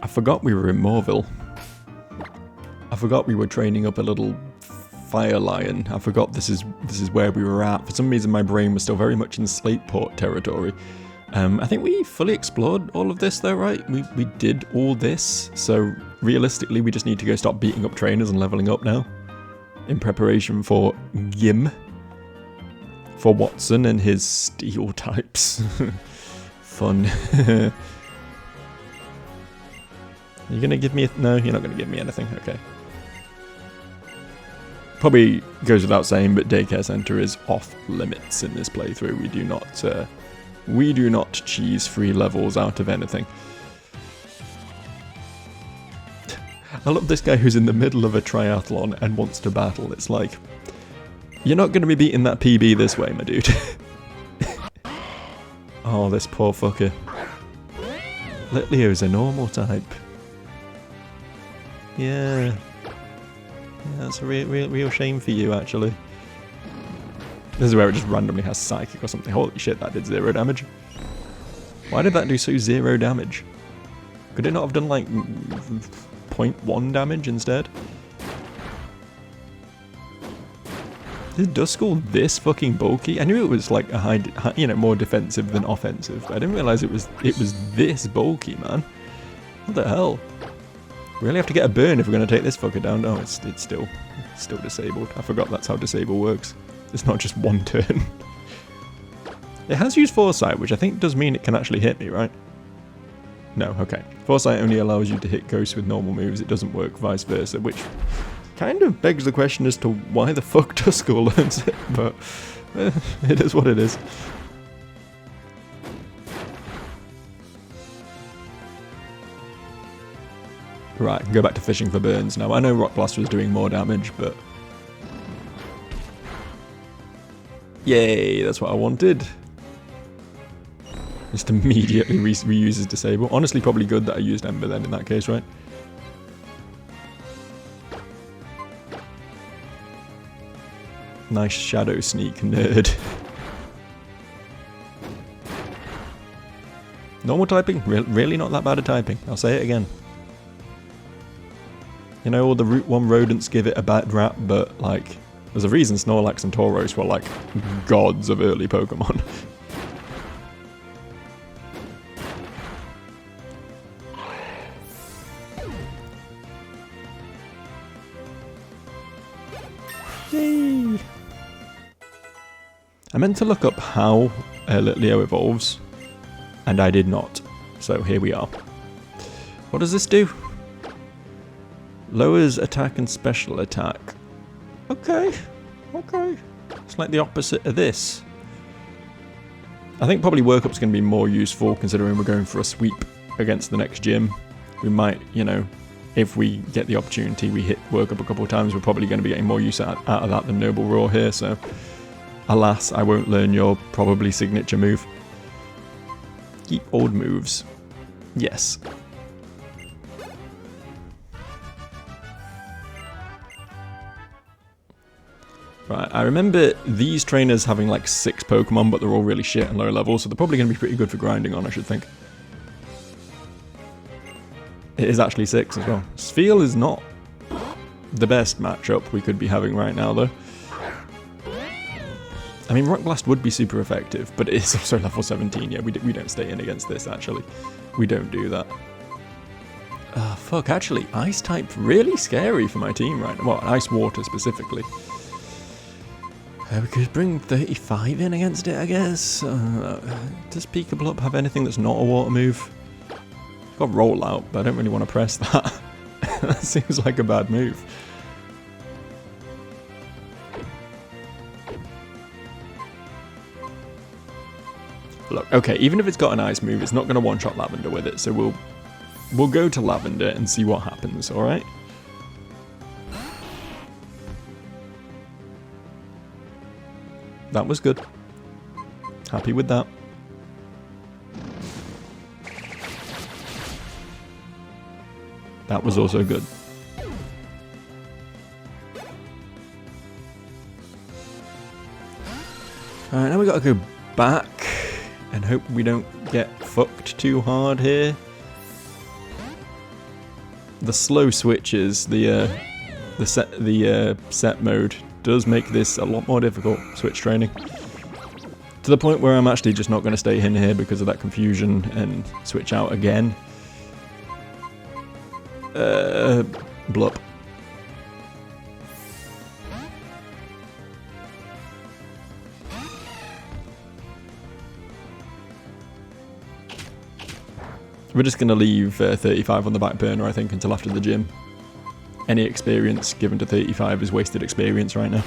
I forgot we were in Morville. I forgot we were training up a little fire lion. I forgot this is where we were at. For some reason my brain was still very much in Slateport territory. I think we fully explored all of this though, right? We did all this, so realistically we just need to go start beating up trainers and leveling up now. In preparation for Gim. For Watson and his steel types. Fun. You're gonna give me no, you're not gonna give me anything, okay. Probably goes without saying, but daycare center is off limits in this playthrough. We do not cheese free levels out of anything. I love this guy who's in the middle of a triathlon and wants to battle. It's like, you're not going to be beating that PB this way, my dude. Oh, this poor fucker. Litleo's a normal type. Yeah. That's a real shame for you, actually. This is where it just randomly has Psychic or something. Holy shit, that did 0 damage. Why did that do so 0 damage? Could it not have done like 0.1 damage instead? Is Duskull this fucking bulky? I knew it was like a high, you know, more defensive than offensive. But I didn't realize it was this bulky, man. What the hell? We only have to get a burn if we're going to take this fucker down. Oh, it's still disabled. I forgot that's how disable works. It's not just one turn. It has used Foresight, which I think does mean it can actually hit me, right? No, okay. Foresight only allows you to hit ghosts with normal moves. It doesn't work vice versa, which kind of begs the question as to why the fuck Duskull learns it, but it is what it is. Right, I can go back to fishing for burns now. I know Rock Blast was doing more damage, but... Yay, that's what I wanted. Just immediately reuses Disable. Honestly, probably good that I used Ember then in that case, right? Nice Shadow Sneak, nerd. Normal typing? Really not that bad at typing. I'll say it again. You know, all the Route 1 rodents give it a bad rap, but, like, there's a reason Snorlax and Tauros were, like, gods of early Pokemon. Yay! I meant to look up how Litleo evolves, and I did not. So here we are. What does this do? Lowers attack and special attack. Okay, okay. It's like the opposite of this. I think probably Work Up's going to be more useful considering we're going for a sweep against the next gym. We might, you know, if we get the opportunity, we hit Work Up a couple of times, we're probably going to be getting more use out of that than Noble Roar here, so... Alas, I won't learn your probably signature move. Keep old moves. Yes. Right, I remember these trainers having like 6 Pokemon, but they're all really shit and low level, so they're probably going to be pretty good for grinding on, I should think. It is actually 6 as well. Spheal is not the best matchup we could be having right now, though. I mean, Rock Blast would be super effective, but it is also level 17. Yeah, we don't stay in against this, actually. We don't do that. Fuck, actually, Ice-type really scary for my team right now. Well, Ice Water specifically. We could bring 35 in against it, I guess. Does Peekaboo Up have anything that's not a water move? It's got Rollout, but I don't really want to press that. That seems like a bad move. Look, okay, even if it's got an ice move, it's not going to one-shot Lavender with it, so we'll go to Lavender and see what happens, alright? That was good. Happy with that. That was also good. Alright, now we gotta go back and hope we don't get fucked too hard here. the slow switches, the set mode does make this a lot more difficult, switch training. To the point where I'm actually just not going to stay in here because of that confusion and switch out again. Blup. We're just going to leave 35 on the back burner, I think, until after the gym. Any experience given to 35 is wasted experience right now.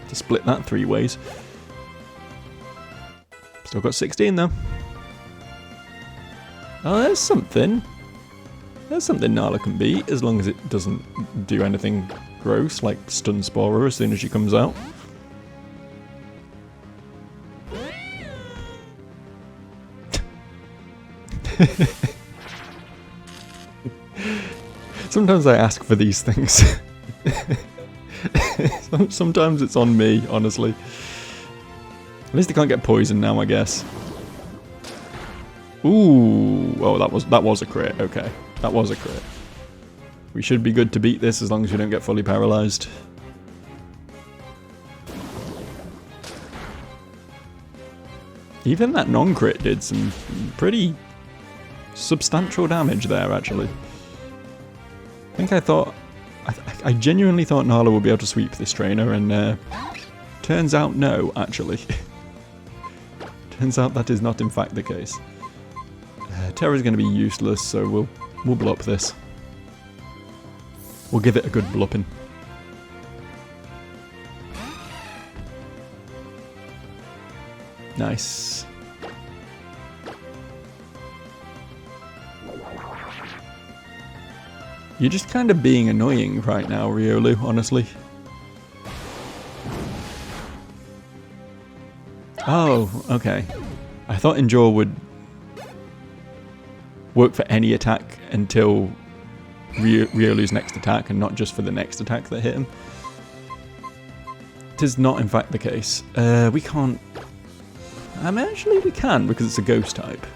To split that 3 ways. Still got 16 though. Oh, there's something. There's something Nala can beat, as long as it doesn't do anything gross, like stun Sporer as soon as she comes out. Sometimes I ask for these things. Sometimes it's on me, honestly. At least they can't get poisoned now, I guess. Ooh, oh, that was a crit. Okay, that was a crit. We should be good to beat this as long as we don't get fully paralyzed. Even that non-crit did some pretty substantial damage there, actually. I think I thought... I genuinely thought Nala would be able to sweep this trainer, and turns out no, actually. Turns out that is not in fact the case. Terra's going to be useless, so we'll blup this. We'll give it a good blupping. Nice. You're just kind of being annoying right now, Riolu, honestly. Oh, okay. I thought Endure would work for any attack until Riolu's next attack, and not just for the next attack that hit him. It is not in fact the case. We can't... I mean, actually we can, because it's a ghost type.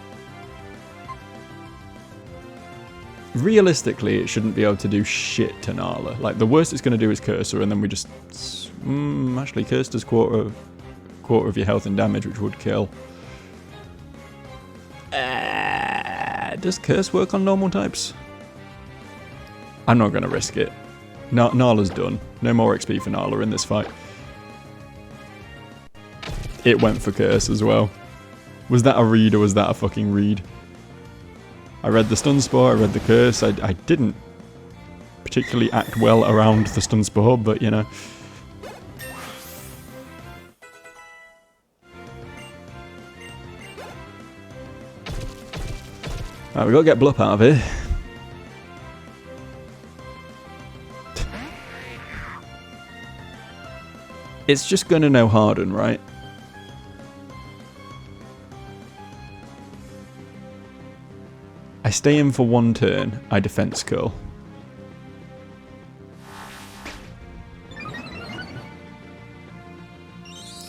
Realistically, it shouldn't be able to do shit to Nala. Like, the worst it's going to do is curse her, and then we just... actually, curse does quarter of your health and damage, which would kill. Does curse work on normal types? I'm not going to risk it. Nala's done. No more XP for Nala in this fight. It went for curse as well. Was that a read or was that a fucking read? I read the stun spore, I read the curse. I didn't particularly act well around the stun spore, but you know. Alright, we gotta get Blup out of here. It's just gonna know Harden, right? I stay in for 1 turn, I defense curl.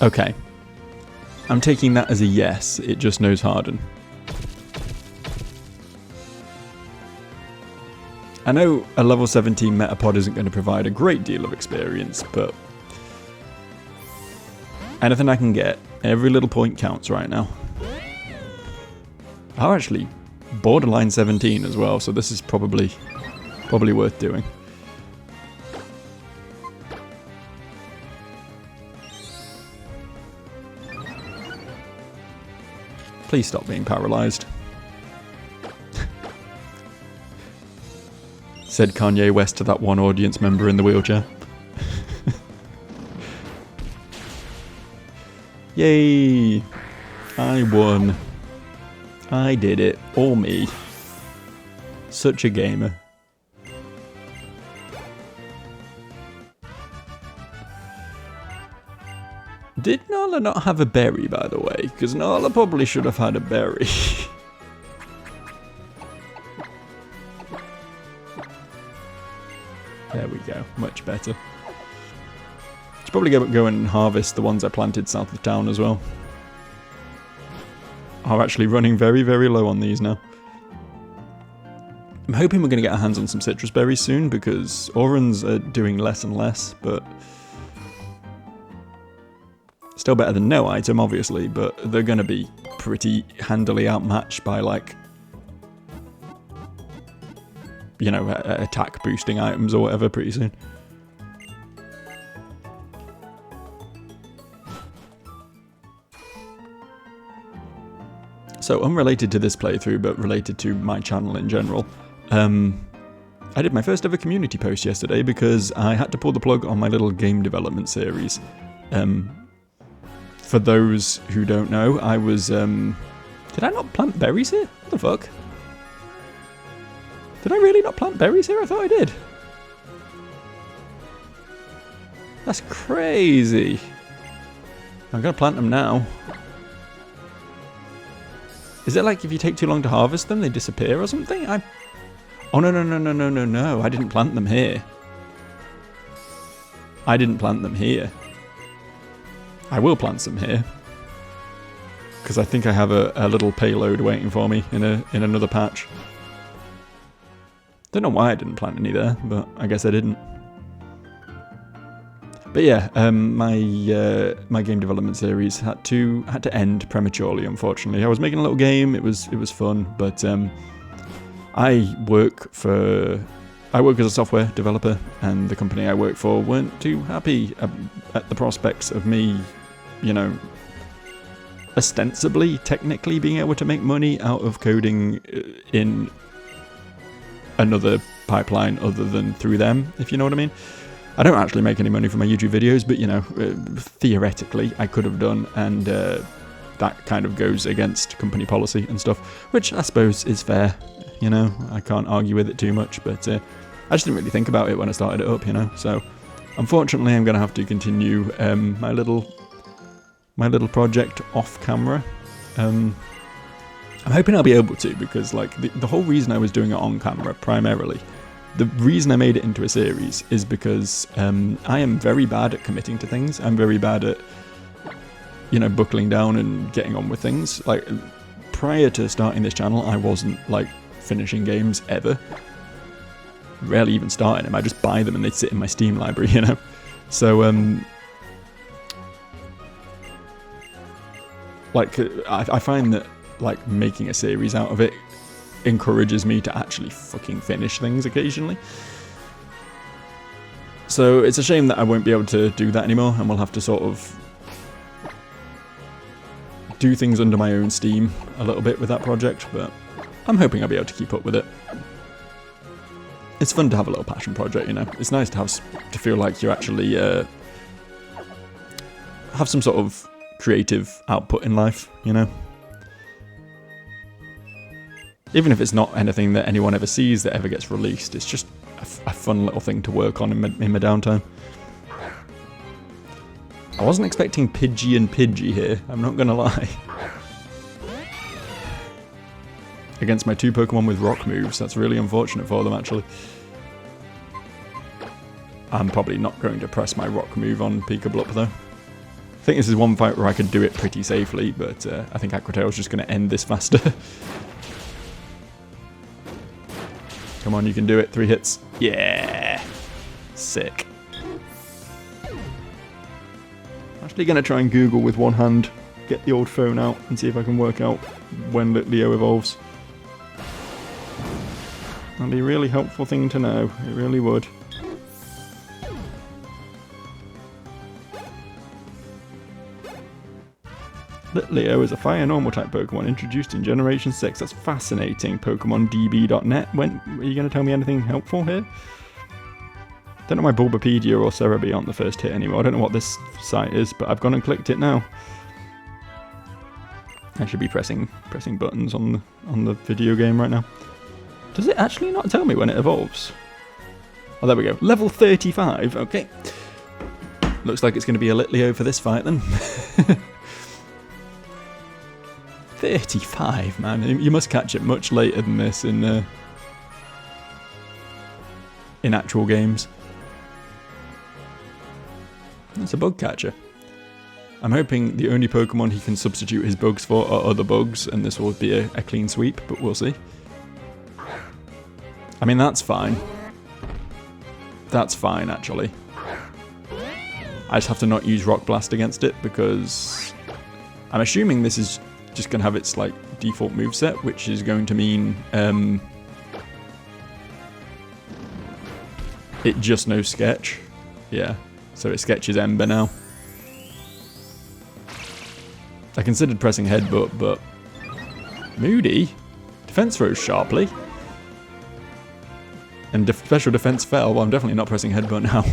Okay. I'm taking that as a yes, it just knows Harden. I know a level 17 Metapod isn't going to provide a great deal of experience, but anything I can get, every little point counts right now. Oh, actually, borderline 17 as well, so this is probably worth doing. Please stop being paralyzed. Said Kanye West to that one audience member in the wheelchair. Yay! I won. I did it. All me. Such a gamer. Did Nala not have a berry, by the way? Because Nala probably should have had a berry. There we go. Much better. Should probably go and harvest the ones I planted south of town as well. are actually running very, very low on these now. I'm hoping we're going to get our hands on some citrus berries soon, because Aurons are doing less and less, but still better than no item, obviously, but they're going to be pretty handily outmatched by, like, you know, attack boosting items or whatever pretty soon. So, unrelated to this playthrough, but related to my channel in general, I did my first ever community post yesterday because I had to pull the plug on my little game development series. For those who don't know, I was, did I not plant berries here? What the fuck? Did I really not plant berries here? I thought I did. That's crazy. I'm gonna plant them now. Is it like if you take too long to harvest them, they disappear or something? Oh, no. I didn't plant them here. I didn't plant them here. I will plant some here. Because I think I have a little payload waiting for me in another patch. Don't know why I didn't plant any there, but I guess I didn't. But yeah, my game development series had to end prematurely, unfortunately. I was making a little game. It was fun, but I work as a software developer, and the company I work for weren't too happy at the prospects of me, you know, ostensibly, technically being able to make money out of coding in another pipeline other than through them, if you know what I mean. I don't actually make any money from my YouTube videos, but, you know, theoretically I could have done, and that kind of goes against company policy and stuff, which I suppose is fair, you know. I can't argue with it too much, but I just didn't really think about it when I started it up, you know. So, unfortunately, I'm going to have to continue my little project off camera. I'm hoping I'll be able to, because, like, the whole reason I was doing it on camera, primarily, the reason I made it into a series is because I am very bad at committing to things. I'm very bad at, you know, buckling down and getting on with things. Like, prior to starting this channel, I wasn't, like, finishing games ever. Rarely even starting them. I just buy them and they sit in my Steam library, you know. So, like, I find that, like, making a series out of it encourages me to actually fucking finish things occasionally. So it's a shame that I won't be able to do that anymore, and we'll have to sort of do things under my own steam a little bit with that project, but I'm hoping I'll be able to keep up with it. It's fun to have a little passion project, you know. It's nice to feel like you actually have some sort of creative output in life, you know. Even if it's not anything that anyone ever sees that ever gets released, it's just a fun little thing to work on in my downtime. I wasn't expecting Pidgey and Pidgey here, I'm not gonna lie. Against my two Pokemon with rock moves, that's really unfortunate for them, actually. I'm probably not going to press my rock move on Pikablup, though. I think this is one fight where I could do it pretty safely, but I think Aquatail's just going to end this faster. Come on, you can do it. 3 hits. Yeah! Sick. Actually going to try and Google with one hand, get the old phone out, and see if I can work out when Litleo evolves. That'd be a really helpful thing to know. It really would. Litleo is a fire normal type Pokemon introduced in Generation 6. That's fascinating. PokemonDB.net. When are you going to tell me anything helpful here? Don't know my Bulbapedia or Cerebi aren't the first hit anymore. I don't know what this site is, but I've gone and clicked it now. I should be pressing buttons on the video game right now. Does it actually not tell me when it evolves? Oh, there we go. Level 35. Okay. Looks like it's going to be a Litleo for this fight then. 35, man. You must catch it much later than this in actual games. It's a bug catcher. I'm hoping the only Pokemon he can substitute his bugs for are other bugs, and this will be a clean sweep, but we'll see. I mean, that's fine. That's fine, actually. I just have to not use Rock Blast against it, because I'm assuming this is just going to have its, like, default moveset, which is going to mean it just knows Sketch. Yeah, so it sketches Ember now. I considered pressing Headbutt, but Moody? Defense throws sharply. And special defense fell. Well, I'm definitely not pressing Headbutt now.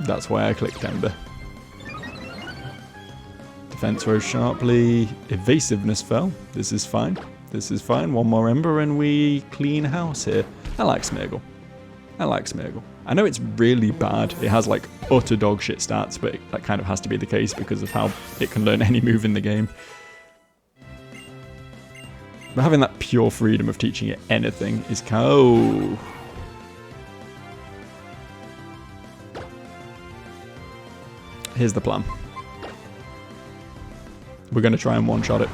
That's why I clicked Ember. Defense rose sharply. Evasiveness fell. This is fine. This is fine. One more Ember and we clean house here. I like Smeargle. I like Smeargle. I know it's really bad. It has like utter dog shit stats, but that kind of has to be the case because of how it can learn any move in the game. But having that pure freedom of teaching it anything is oh. Here's the plan. We're going to try and one-shot it.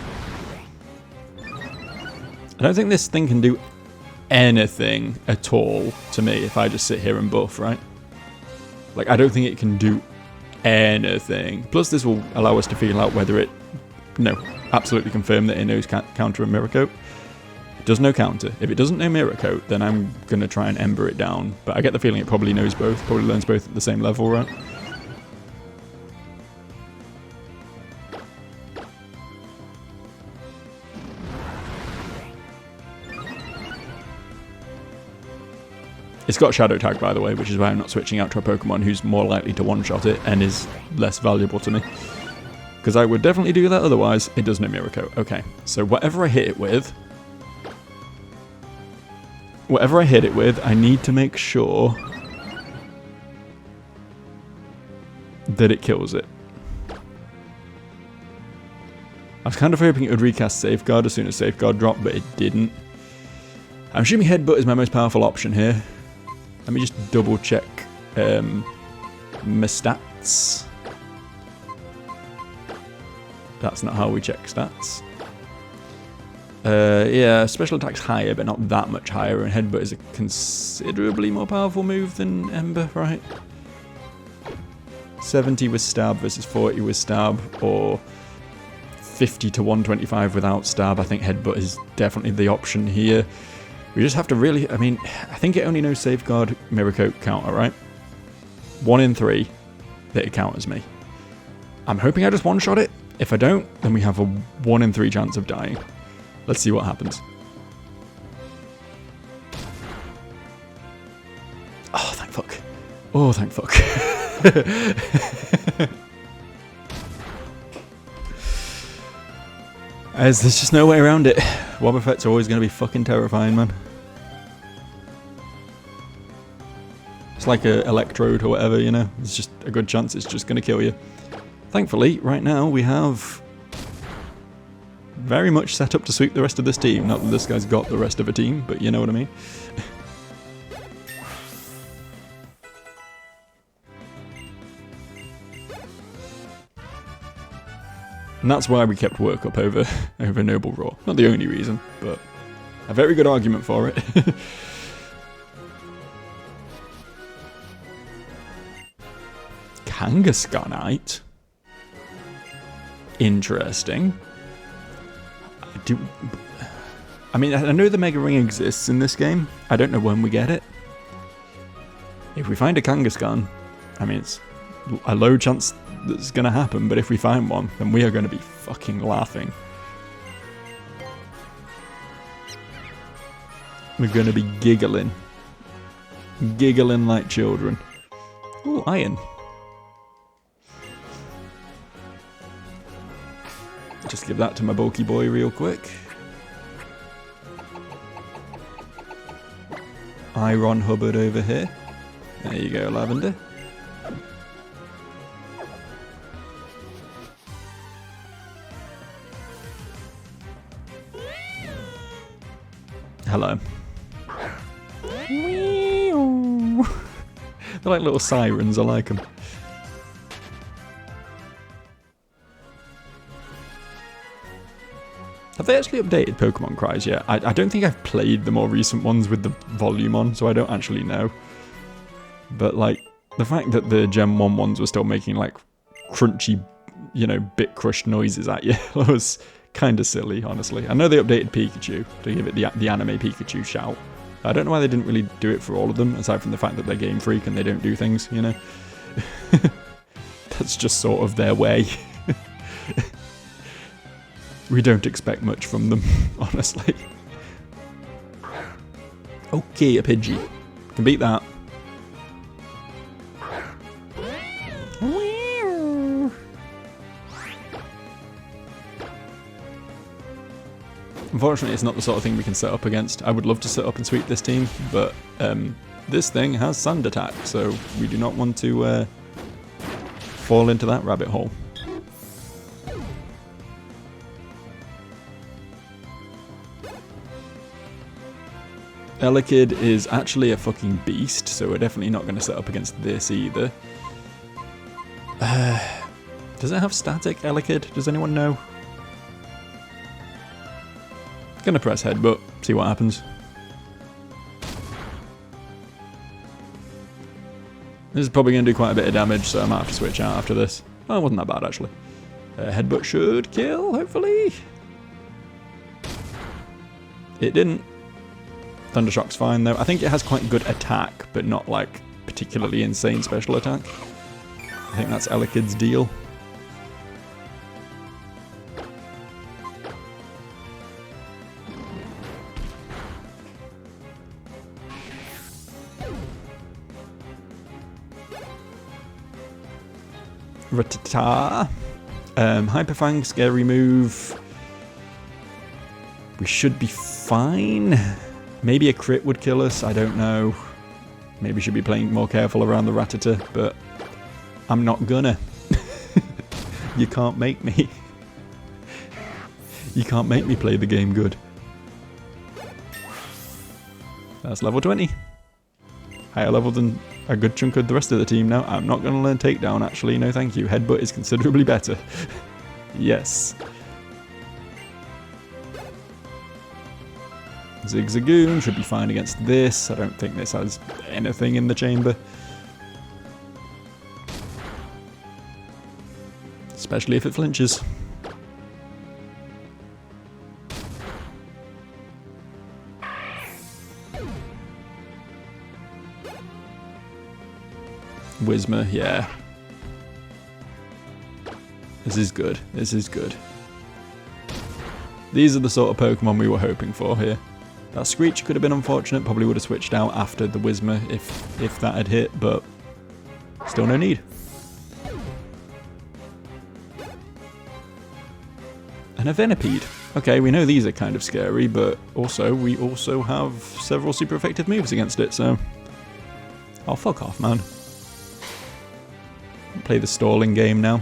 I don't think this thing can do anything at all to me if I just sit here and buff, right? Like, I don't think it can do anything. Plus, this will allow us to feel out whether it... No, absolutely confirm that it knows counter and Mirror Coat. It does know counter. If it doesn't know Mirror Coat, then I'm going to try and Ember it down. But I get the feeling it probably knows both. Probably learns both at the same level, right? It's got Shadow Tag, by the way, which is why I'm not switching out to a Pokemon who's more likely to one-shot it and is less valuable to me. Because I would definitely do that otherwise. It does no Mirror Coat. Okay, so whatever I hit it with... I need to make sure that it kills it. I was kind of hoping it would recast Safeguard as soon as Safeguard dropped, but it didn't. I'm assuming Headbutt is my most powerful option here. Let me just double check my stats. That's not how we check stats. Yeah, special attack's higher, but not that much higher, and Headbutt is a considerably more powerful move than Ember, right? 70 with Stab versus 40 with Stab, or 50 to 125 without Stab. I think Headbutt is definitely the option here. We just have to really, I mean, I think it only knows Safeguard, Mirror Coat, counter, right? 1 in 3 that it counters me. I'm hoping I just one-shot it. If I don't, then we have a 1 in 3 chance of dying. Let's see what happens. Oh, thank fuck. Oh, thank fuck. There's just no way around it. Wobbuffet's always going to be fucking terrifying, man. It's like a Electrode or whatever, you know? It's just a good chance it's just going to kill you. Thankfully, right now, we have very much set up to sweep the rest of this team. Not that this guy's got the rest of a team, but you know what I mean. And that's why we kept work up over Noble Raw. Not the only reason, but a very good argument for it. Kangaskhanite? Interesting. I mean, I know the Mega Ring exists in this game. I don't know when we get it. If we find a Kangaskhan, I mean, it's a low chance that's going to happen, but if we find one, then we are going to be fucking laughing. We're going to be giggling. Giggling like children. Ooh, iron. Just give that to my bulky boy real quick. Iron Hubbard over here. There you go, Lavender. Hello. They're like little sirens, I like them. Have they actually updated Pokemon Cries yet? I don't think I've played the more recent ones with the volume on, so I don't actually know. But, like, the fact that the Gen 1 ones were still making, like, crunchy, you know, bit-crushed noises at you was kind of silly, honestly. I know they updated Pikachu to give it the anime Pikachu shout. I don't know why they didn't really do it for all of them, aside from the fact that they're Game Freak and they don't do things, you know? That's just sort of their way. We don't expect much from them, honestly. Okay, a Pidgey. Can beat that. Unfortunately, it's not the sort of thing we can set up against. I would love to set up and sweep this team, but this thing has Sand Attack, so we do not want to fall into that rabbit hole. Elekid is actually a fucking beast, so we're definitely not going to set up against this either. Does it have static, Elekid? Does anyone know? Gonna press headbutt, see what happens. This is probably going to do quite a bit of damage, so I might have to switch out after this. Oh, it wasn't that bad, actually. Headbutt should kill, hopefully. It didn't. Thundershock's fine though. I think it has quite good attack, but not like particularly insane special attack. I think that's Elekid's deal. Rattata. Hyperfang, scary move. We should be fine. Maybe a crit would kill us, I don't know. Maybe should be playing more careful around the Rattata, but I'm not gonna. You can't make me. You can't make me play the game good. That's level 20. Higher level than a good chunk of the rest of the team now. I'm not gonna learn Takedown actually, no thank you. Headbutt is considerably better. Yes. Zigzagoon should be fine against this. I don't think this has anything in the chamber. Especially if it flinches. Whismer, yeah. This is good. This is good. These are the sort of Pokemon we were hoping for here. That Screech could have been unfortunate, probably would have switched out after the Whismer if that had hit, but still no need. And a Venipede. Okay, we know these are kind of scary, but also we also have several super effective moves against it, so... Oh, fuck off, man. Play the stalling game now.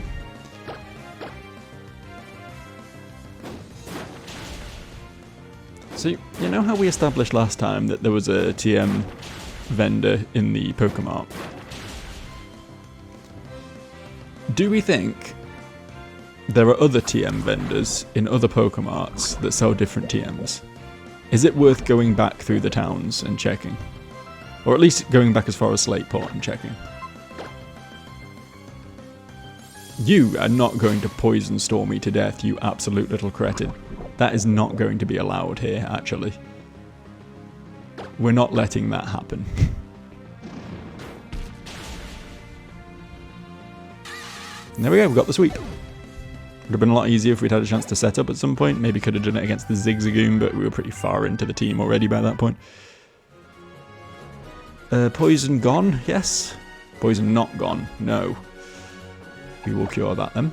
So, you know how we established last time that there was a TM vendor in the Pokemon? Do we think there are other TM vendors in other Pokemarts that sell different TMs? Is it worth going back through the towns and checking? Or at least going back as far as Slateport and checking? You are not going to poison Stormy to death, you absolute little cretin. That is not going to be allowed here, actually. We're not letting that happen. And there we go, we've got the sweep. Would have been a lot easier if we'd had a chance to set up at some point. Maybe could have done it against the Zigzagoon, but we were pretty far into the team already by that point. Poison gone, yes. Poison not gone, no. We will cure that then.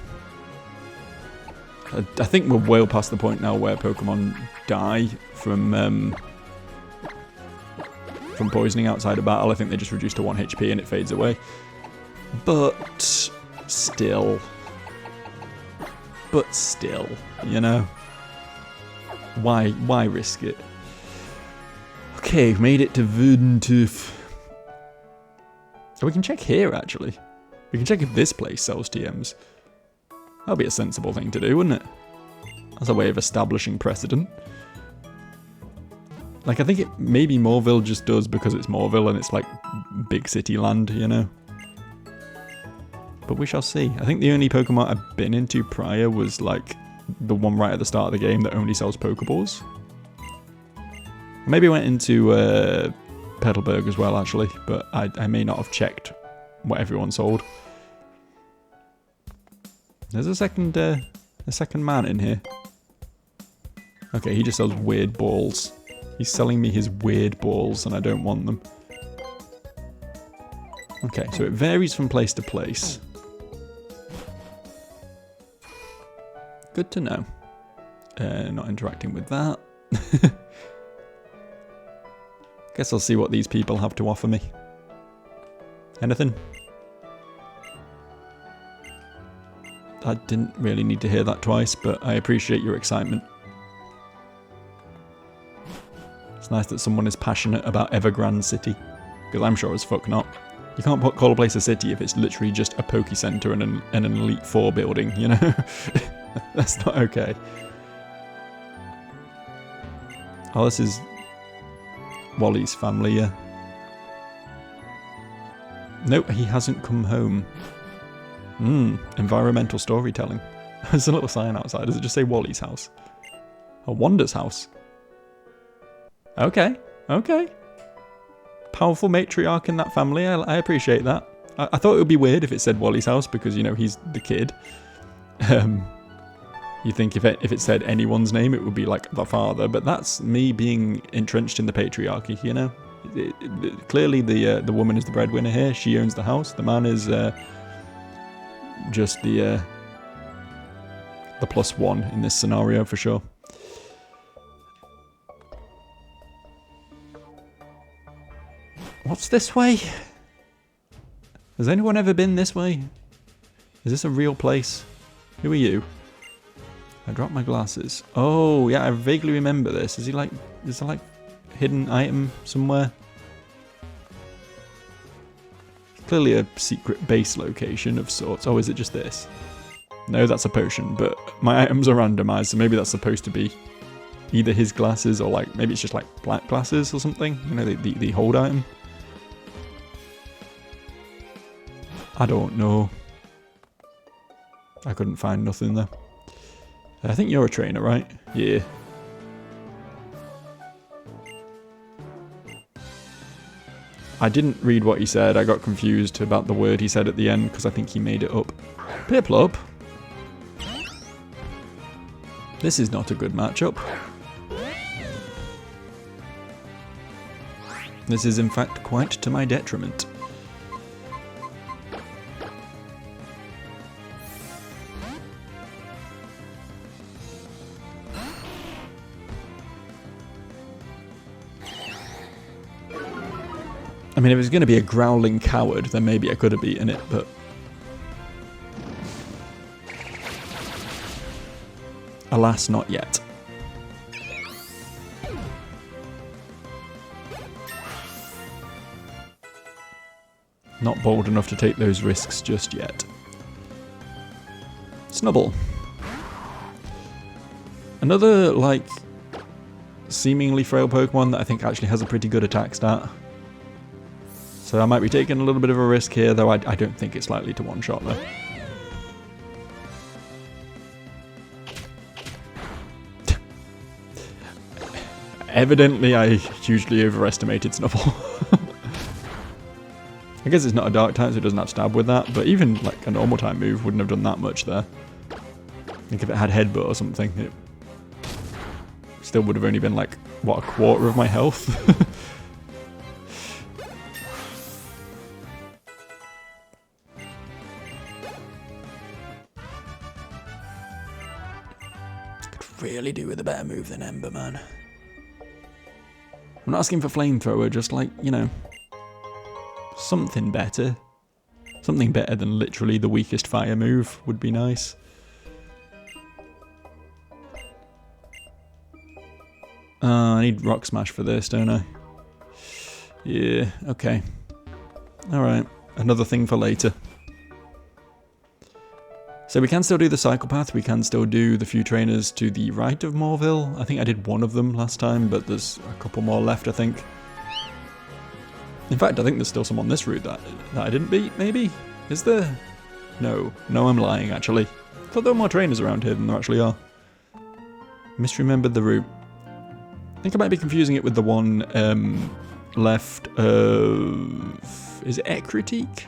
I think we're well past the point now where Pokemon die from poisoning outside of battle. I think they just reduce to 1 HP and it fades away. But still, you know, why risk it? Okay. Okay, we've made it to Vudentooth. So we can check here, actually. We can check if this place sells TMs. That'll be a sensible thing to do, wouldn't it? That's a way of establishing precedent. Like, I think it maybe Moorville just does because it's Moorville and it's like big city land, you know? But we shall see. I think the only Pokemon I've been into prior was like the one right at the start of the game that only sells Pokeballs. Maybe I went into Petalburg as well, actually, but I may not have checked what everyone sold. There's a second man in here. Okay, he just sells weird balls. He's selling me his weird balls, and I don't want them. Okay, so it varies from place to place. Good to know. Not interacting with that. Guess I'll see what these people have to offer me. Anything? I didn't really need to hear that twice, but I appreciate your excitement. It's nice that someone is passionate about Evergrande City, because I'm sure as fuck not. You can't call a place a city if it's literally just a Poke Center and an Elite Four building, you know? That's not okay. Oh, this is Wally's family, yeah. Nope, he hasn't come home. Environmental storytelling. There's a little sign outside. Does it just say Wally's house? Oh, Wanda's house. Okay, okay. Powerful matriarch in that family. I appreciate that. I thought it would be weird if it said Wally's house because, you know, he's the kid. You think if it said anyone's name, it would be like the father, but that's me being entrenched in the patriarchy, you know? Clearly the woman is the breadwinner here. She owns the house. The man is just the plus one in this scenario for sure. What's this way? Has anyone ever been this way? Is this a real place? Who are you? I dropped my glasses. Oh, yeah, I vaguely remember this. Is there like hidden item somewhere? Clearly a secret base location of sorts. Oh, is it just this? No, that's a potion, but my items are randomized, so maybe that's supposed to be either his glasses or like, maybe it's just like black glasses or something. You know, the hold item. I don't know. I couldn't find nothing there. I think you're a trainer, right? Yeah. I didn't read what he said. I got confused about the word he said at the end because I think he made it up. Piplup? This is not a good matchup. This is in fact quite to my detriment. I mean, if it was going to be a growling coward, then maybe I could have beaten it, but... alas, not yet. Not bold enough to take those risks just yet. Snubble. Another, like, seemingly frail Pokemon that I think actually has a pretty good attack stat. So I might be taking a little bit of a risk here, though I don't think it's likely to one-shot though. Evidently I hugely overestimated Snubble. I guess it's not a dark type, so it doesn't have stab with that, but even like a normal type move wouldn't have done that much there. I think if it had headbutt or something, it still would have only been like, what, a quarter of my health? Really do with a better move than Ember, man. I'm not asking for Flamethrower, just like, you know, something better. Something better than literally the weakest fire move would be nice. I need Rock Smash for this, don't I? Yeah, okay. Alright, another thing for later. So we can still do the cycle path, we can still do the few trainers to the right of Moreville. I think I did one of them last time, but there's a couple more left, I think. In fact, I think there's still some on this route that I didn't beat, maybe? Is there? No, I'm lying, actually. I thought there were more trainers around here than there actually are. Misremembered the route. I think I might be confusing it with the one left of... Is it Ecritique?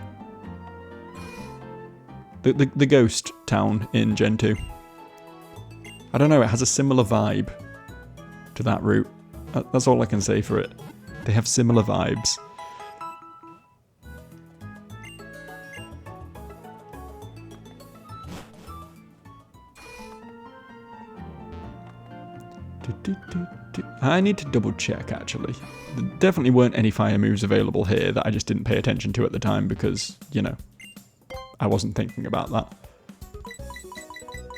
The ghost town in Gen 2. I don't know, it has a similar vibe to that route. That's all I can say for it. They have similar vibes. I need to double check, actually. There definitely weren't any fire moves available here that I just didn't pay attention to at the time because, you know, I wasn't thinking about that.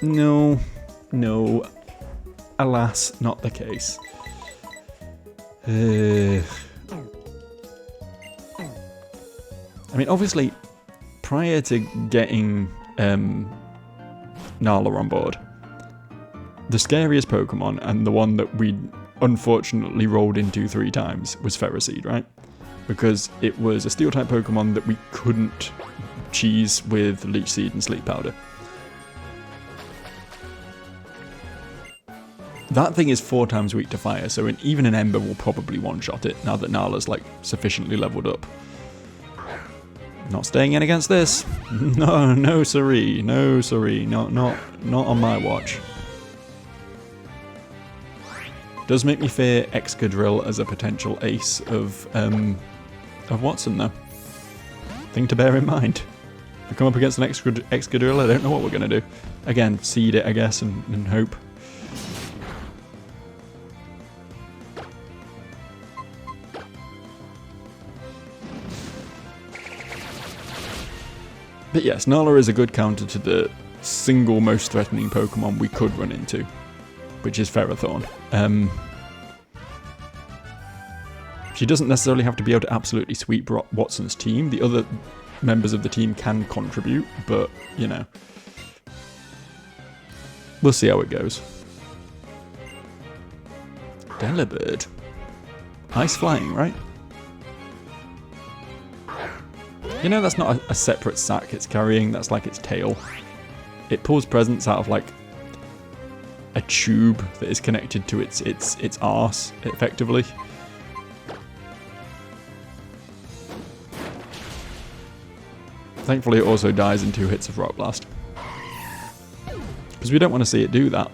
No. Alas, not the case. I mean, obviously, prior to getting Nala on board, the scariest Pokemon, and the one that we unfortunately rolled into 3 times, was Ferroseed, right? Because it was a Steel-type Pokemon that we couldn't cheese with Leech Seed and Sleep Powder. That thing is 4 times weak to fire, so even an Ember will probably one-shot it, now that Nala's, like, sufficiently leveled up. Not staying in against this. No siree. No siree. Not on my watch. Does make me fear Excadrill as a potential ace of Watson, though. Thing to bear in mind. If we come up against an Excadrill, I don't know what we're going to do. Again, seed it, I guess, and hope. But yes, Nala is a good counter to the single most threatening Pokemon we could run into, which is Ferrothorn. She doesn't necessarily have to be able to absolutely sweep Watson's team. The other members of the team can contribute, but, you know, we'll see how it goes. Delibird. Ice flying, right? You know, that's not a separate sack it's carrying, that's like its tail. It pulls presents out of, like, a tube that is connected to its arse, effectively. Thankfully, it also dies in 2 hits of Rock Blast. Because we don't want to see it do that.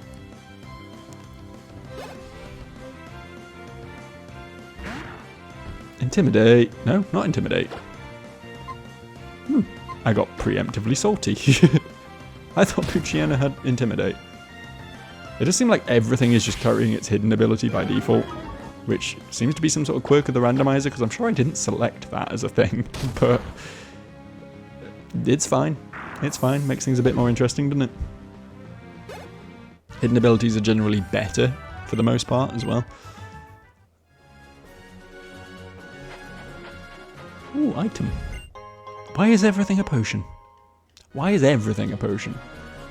Intimidate. No, not Intimidate. I got preemptively salty. I thought Poochyena had Intimidate. It does seem like everything is just carrying its hidden ability by default, which seems to be some sort of quirk of the randomizer, because I'm sure I didn't select that as a thing, but it's fine. It's fine. Makes things a bit more interesting, doesn't it? Hidden abilities are generally better, for the most part, as well. Ooh, item. Why is everything a potion? Why is everything a potion?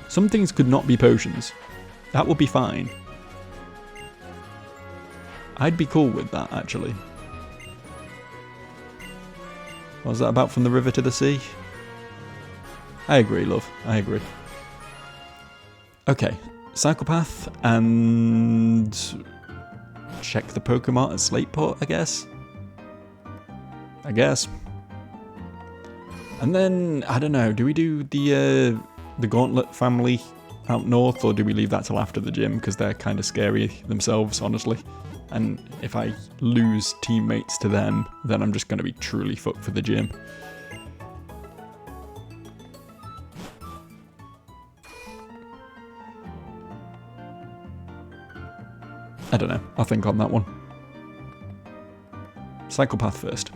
Some things could not be potions. That would be fine. I'd be cool with that, actually. What was that about from the river to the sea? I agree, love. I agree. Okay. Psychopath and... check the Pokemon at Slateport, I guess? And then, I don't know, do we do the Gauntlet family out north, or do we leave that till after the gym, because they're kind of scary themselves, honestly. And if I lose teammates to them, then I'm just going to be truly fucked for the gym. I don't know, I'll think on that one. Psychopath first.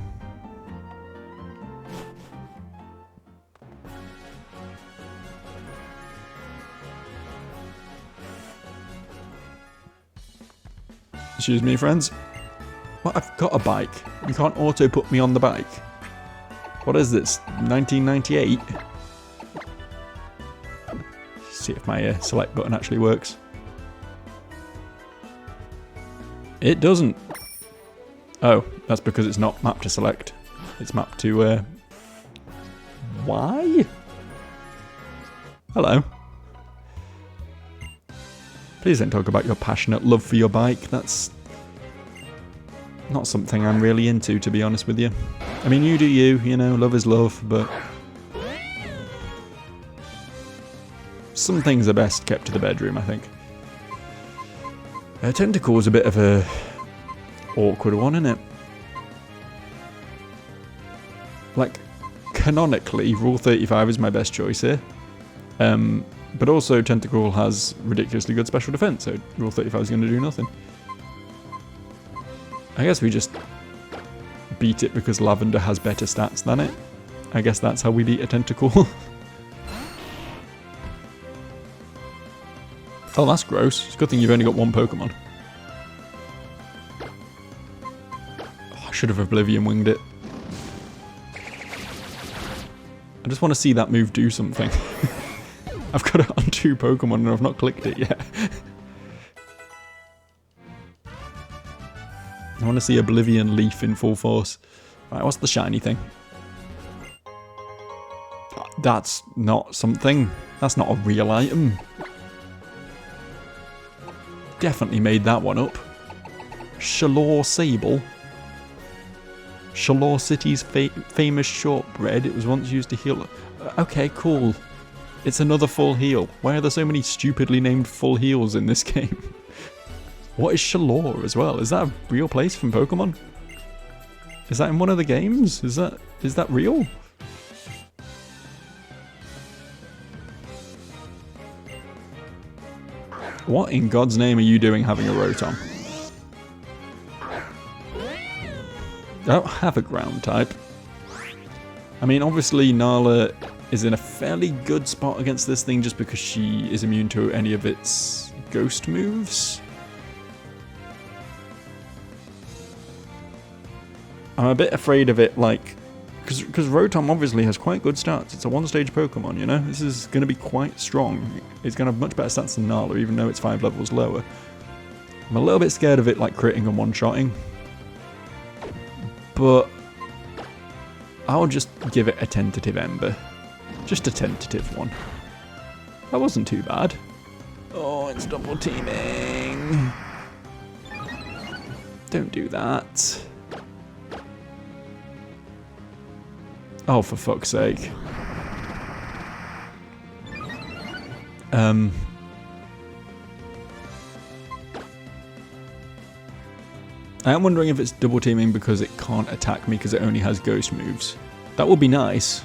Excuse me, friends. Well, I've got a bike. You can't auto put me on the bike. What is this? 1998? See if my select button actually works. It doesn't. Oh, that's because it's not mapped to select. It's mapped to Y? Hello. Please don't talk about your passionate love for your bike. That's not something I'm really into, to be honest with you. I mean, you do you know, love is love, but some things are best kept to the bedroom, I think. Tentacle's a bit of a awkward one, isn't it? Like, canonically, Rule 35 is my best choice here. But also, Tentacle has ridiculously good special defense, so Rule 35 is going to do nothing. I guess we just beat it because Lavender has better stats than it. I guess that's how we beat a Tentacle. Oh, that's gross. It's a good thing you've only got one Pokemon. Oh, I should have Oblivion Winged it. I just want to see that move do something. I've got it on 2 Pokemon and I've not clicked it yet. I want to see Oblivion Leaf in full force. Right, what's the shiny thing? That's not something. That's not a real item. Definitely made that one up. Shalor Sable. Shalor City's famous shortbread. It was once used to heal. Okay, cool. It's another full heal. Why are there so many stupidly named full heals in this game? What is Shalor as well? Is that a real place from Pokemon? Is that in one of the games? Is that real? What in God's name are you doing having a Rotom? I don't have a ground type. I mean, obviously Nala is in a fairly good spot against this thing just because she is immune to any of its ghost moves. I'm a bit afraid of it, like, because Rotom obviously has quite good stats. It's a one-stage Pokemon, you know? This is going to be quite strong. It's going to have much better stats than Nala, even though it's 5 levels lower. I'm a little bit scared of it, like, critting and one-shotting. But I'll just give it a tentative Ember. Just a tentative one. That wasn't too bad. Oh, it's double teaming. Don't do that. Oh, for fuck's sake. I am wondering if it's double teaming because it can't attack me because it only has ghost moves. That would be nice.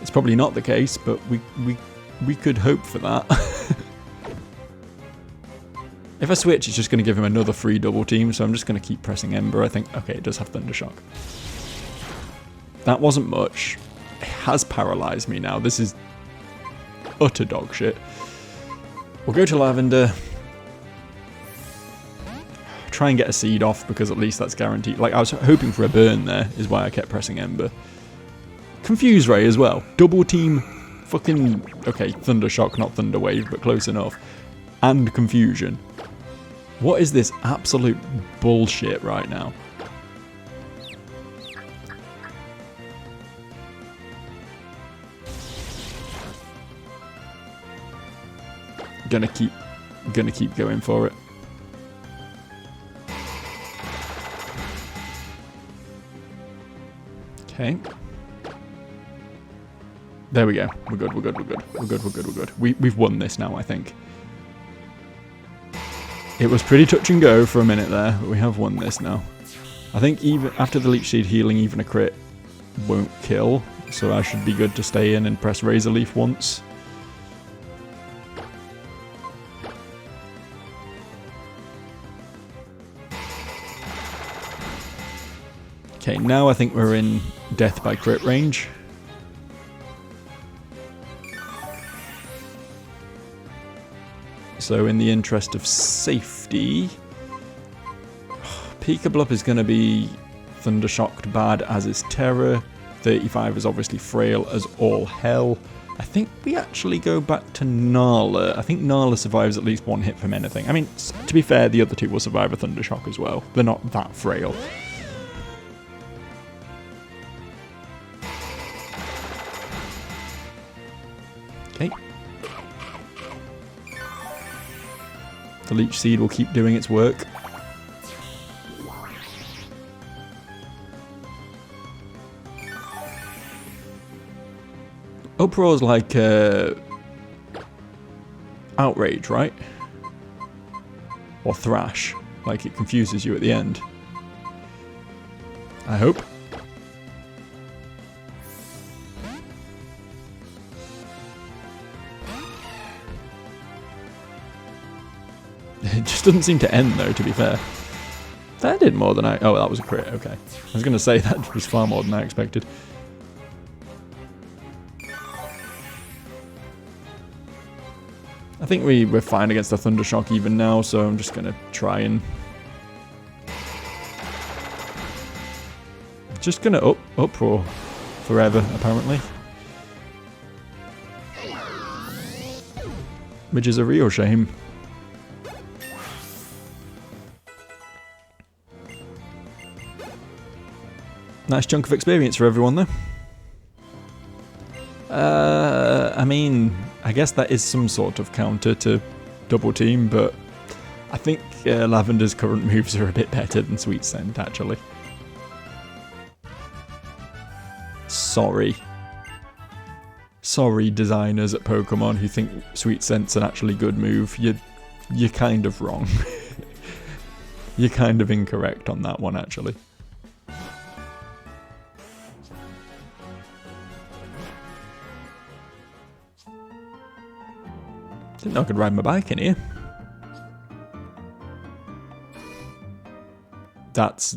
It's probably not the case, but we could hope for that. If I switch, it's just going to give him another free double team, so I'm just going to keep pressing Ember, I think. Okay, it does have Thundershock. That wasn't much. It has paralyzed me now. This is utter dog shit. We'll go to Lavender. Try and get a seed off because at least that's guaranteed. Like, I was hoping for a burn there, is why I kept pressing Ember. Confuse Ray as well. Double team fucking... Okay, Thundershock, not Thunder Wave, but close enough. And Confusion. What is this absolute bullshit right now? Gonna keep going for it. Okay. There we go. We're good, we're good, we're good. We're good, we're good, we're good. We've won this now, I think. It was pretty touch and go for a minute there, but we have won this now. I think even after the Leech Seed healing, even a crit won't kill, so I should be good to stay in and press Razor Leaf once. Okay, now I think we're in death by crit range. So in the interest of safety, Pika Bluff is going to be Thundershocked bad, as is Terra. 35 is obviously frail as all hell. I think we actually go back to Nala. I think Nala survives at least one hit from anything. I mean, to be fair, the other two will survive a Thundershock as well. They're not that frail. Okay. The Leech Seed will keep doing its work. Uproar's like Outrage, right? Or Thrash, like it confuses you at the end. I hope. It just doesn't seem to end though, to be fair. That did more than oh, that was a crit, okay. I was going to say that was far more than I expected. I think we're fine against the Thundershock even now, so I'm just going to try and... Just going to uproar forever, apparently. Which is a real shame. Nice chunk of experience for everyone, though. I mean, I guess that is some sort of counter to double team, but I think Lavender's current moves are a bit better than Sweet Scent, actually. Sorry. Sorry, designers at Pokemon who think Sweet Scent's an actually good move. You're kind of wrong. You're kind of incorrect on that one, actually. Didn't know I could ride my bike in here. That's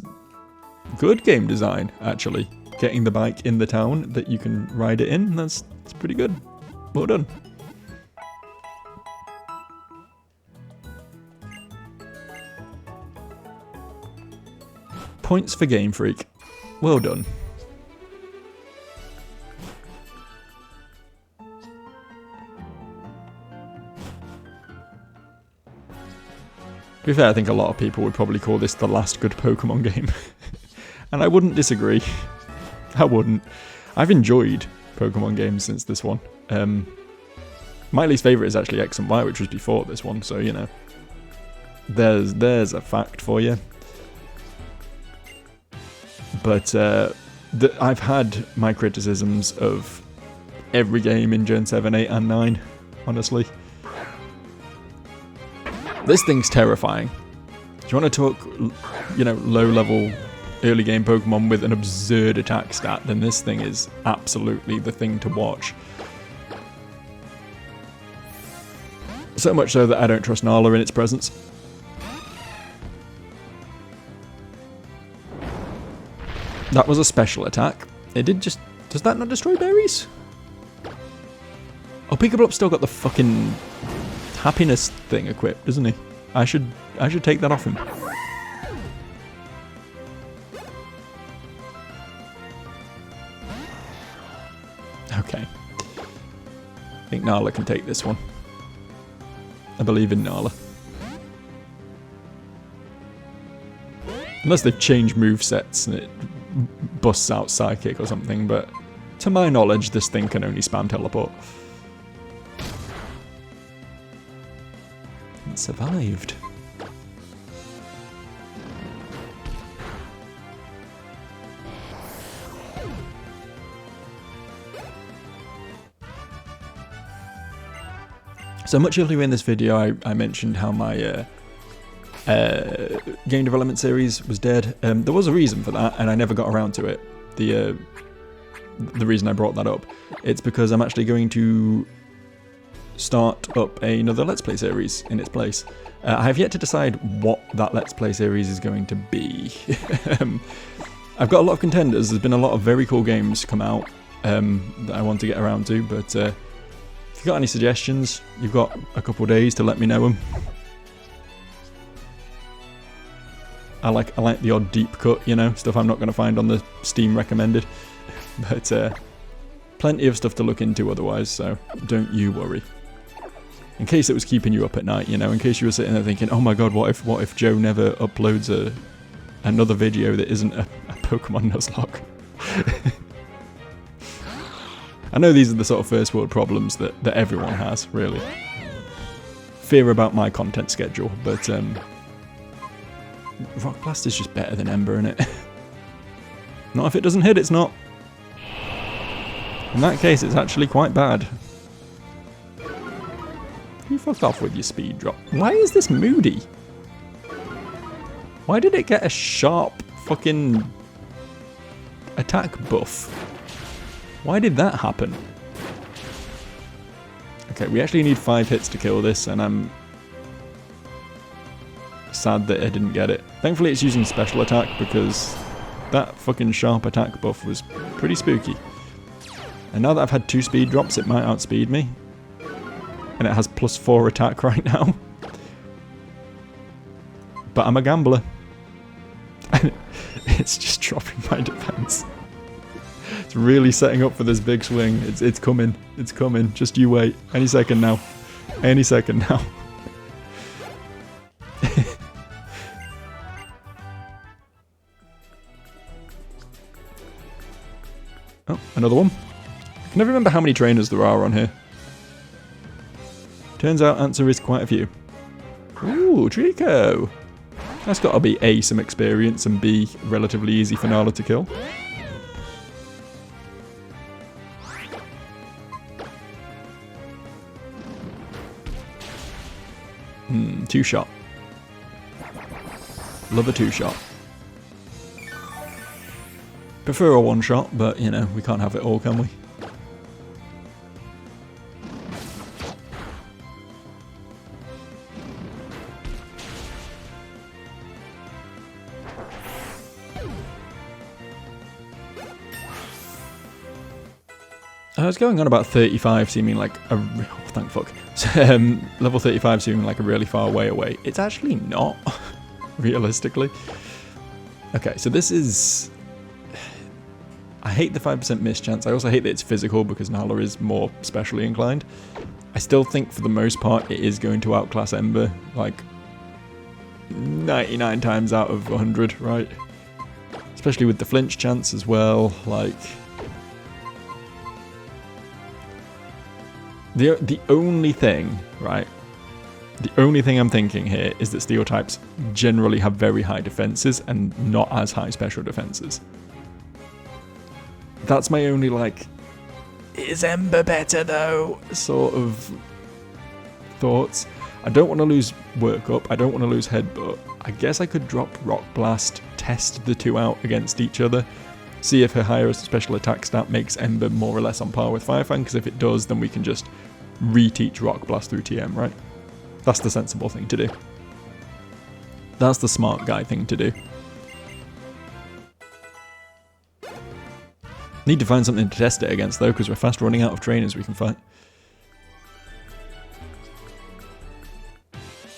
good game design, actually. Getting the bike in the town that you can ride it in, that's pretty good. Well done. Points for Game Freak. Well done. To be fair, I think a lot of people would probably call this the last good Pokemon game. And I wouldn't disagree. I wouldn't. I've enjoyed Pokemon games since this one. My least favourite is actually X and Y, which was before this one, so, you know. There's a fact for you. But I've had my criticisms of every game in Gen 7, 8 and 9, honestly. This thing's terrifying. Do you want to talk, you know, low-level early game Pokemon with an absurd attack stat, then this thing is absolutely the thing to watch. So much so that I don't trust Nala in its presence. That was a special attack. It did just... Does that not destroy berries? Oh, Pikablop's still got the fucking... happiness thing equipped, doesn't he? I should take that off him. Okay. I think Nala can take this one. I believe in Nala. Unless they've changed movesets and it busts out Psychic or something, but to my knowledge this thing can only spam Teleport. Survived. So much earlier in this video I mentioned how my game development series was dead. There was a reason for that and I never got around to it. The reason I brought that up, it's because I'm actually going to start up another Let's Play series in its place. I have yet to decide what that Let's Play series is going to be. I've got a lot of contenders. There's been a lot of very cool games come out that I want to get around to, but if you've got any suggestions, you've got a couple of days to let me know them. I like the odd deep cut, you know, stuff I'm not going to find on the Steam recommended. But plenty of stuff to look into otherwise, so don't you worry. In case it was keeping you up at night, you know, in case you were sitting there thinking, oh my god, what if Joe never uploads another video that isn't a Pokemon Nuzlocke? I know these are the sort of first world problems that everyone has, really. Fear about my content schedule, but Rock Blast is just better than Ember, innit? Not if it doesn't hit, it's not. In that case, it's actually quite bad. You fuck off with your speed drop. Why is this moody? Why did it get a sharp fucking attack buff? Why did that happen? Okay, we actually need 5 hits to kill this, and I'm sad that I didn't get it. Thankfully it's using special attack, because that fucking sharp attack buff was pretty spooky. And now that I've had 2 speed drops, it might outspeed me. And it has +4 attack right now. But I'm a gambler. It's just dropping my defense. It's really setting up for this big swing. It's coming. It's coming. Just you wait. Any second now. Any second now. Oh, another one. I can never remember how many trainers there are on here. Turns out answer is quite a few. Ooh, Trico! That's got to be A, some experience, and B, relatively easy for Nala to kill. Two-shot. Love a two-shot. Prefer a one-shot, but, you know, we can't have it all, can we? I was going on about 35 seeming like a... Oh, thank fuck. Level 35 seeming like a really far way away. It's actually not, realistically. Okay, so this is... I hate the 5% miss chance. I also hate that it's physical because Nala is more specially inclined. I still think for the most part it is going to outclass Ember, like 99 times out of 100, right? Especially with the flinch chance as well, like... The only thing, right, the only thing I'm thinking here is that steel types generally have very high defenses and not as high special defenses. That's my only, like, is Ember better though, sort of thoughts. I don't want to lose Work Up, I don't want to lose Headbutt. I guess I could drop Rock Blast, test the two out against each other. See if her higher special attack stat makes Ember more or less on par with Firefang, because if it does, then we can just reteach Rock Blast through TM, right? That's the sensible thing to do. That's the smart guy thing to do. Need to find something to test it against, though, because we're fast running out of trainers we can fight.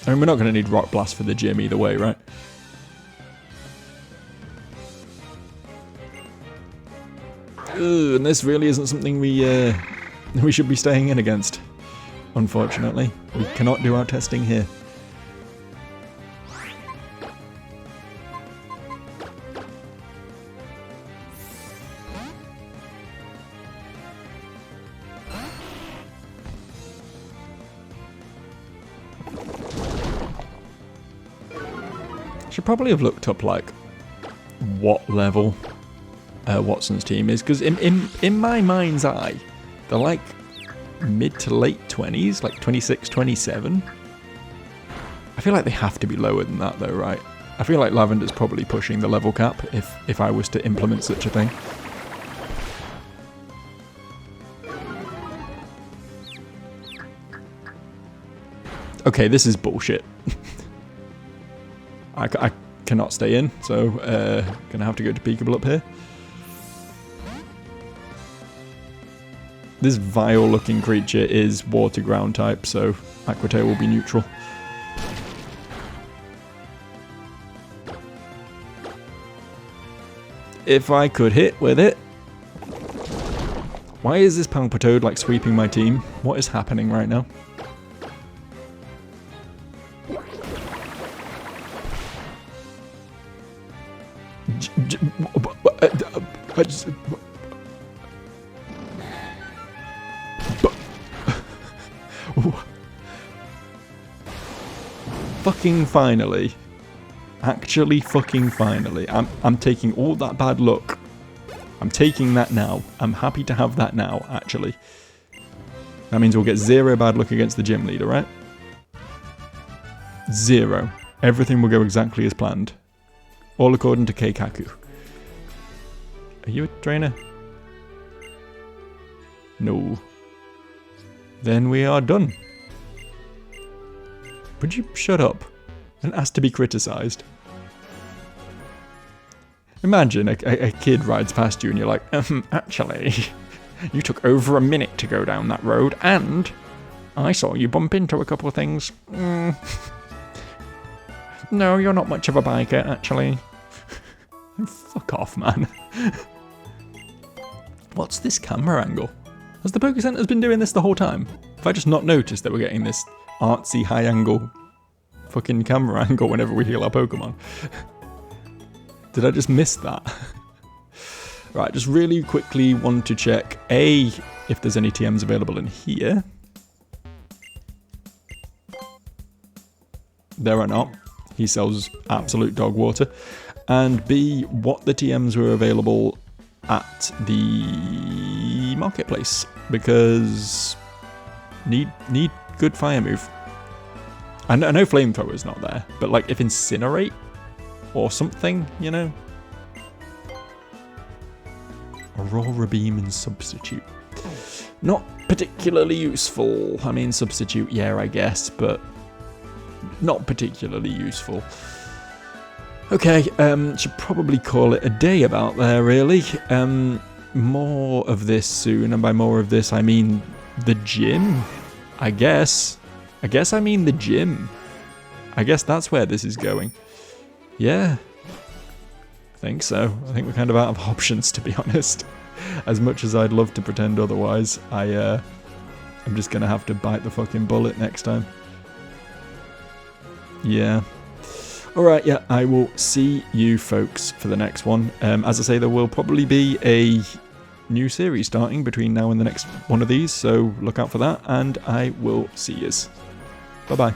I mean, we're not going to need Rock Blast for the gym either way, right? And this really isn't something we should be staying in against. Unfortunately, we cannot do our testing here. Should probably have looked up like what level Watson's team is, because in my mind's eye, they're like mid to late 20s, like 26, 27. I feel like they have to be lower than that though, right? I feel like Lavender's probably pushing the level cap if I was to implement such a thing. Okay, this is bullshit. I cannot stay in, so gonna have to go to Peekable up here. This vile looking creature is water ground type, so Aqua Tail will be neutral. if I could hit with it. Why is this Palpitoad like sweeping my team? What is happening right now? Fucking finally. Actually fucking finally. I'm taking all that bad luck. I'm taking that now. I'm happy to have that now, actually. That means we'll get 0 bad luck against the gym leader, right? 0. Everything will go exactly as planned. All according to Keikaku. Are you a trainer? No. Then we are done. Would you shut up and ask to be criticised? Imagine a kid rides past you and you're like, actually, you took over a minute to go down that road and I saw you bump into a couple of things. No, you're not much of a biker, actually. Fuck off, man. What's this camera angle? Has the Poké Center's been doing this the whole time? Have I just not noticed that we're getting this artsy high angle fucking camera angle whenever we heal our Pokemon? Did I just miss that? Right, just really quickly want to check if there's any TMs available in here. There are not. He sells absolute dog water. And B, what the TMs were available at the marketplace, because need good fire move. I know Flamethrower's not there, but like if Incinerate or something, you know. Aurora Beam and Substitute. Not particularly useful. I mean, Substitute, yeah, I guess, but not particularly useful. Okay, should probably call it a day about there, really. More of this soon, and by more of this, I mean the gym, I guess. I mean the gym. I guess that's where this is going. Yeah. I think so. I think we're kind of out of options, to be honest. As much as I'd love to pretend otherwise, I'm just gonna have to bite the fucking bullet next time. Yeah. Alright, yeah, I will see you folks for the next one. As I say, there will probably be a new series starting between now and the next one of these, so look out for that, and I will see yous. Bye-bye.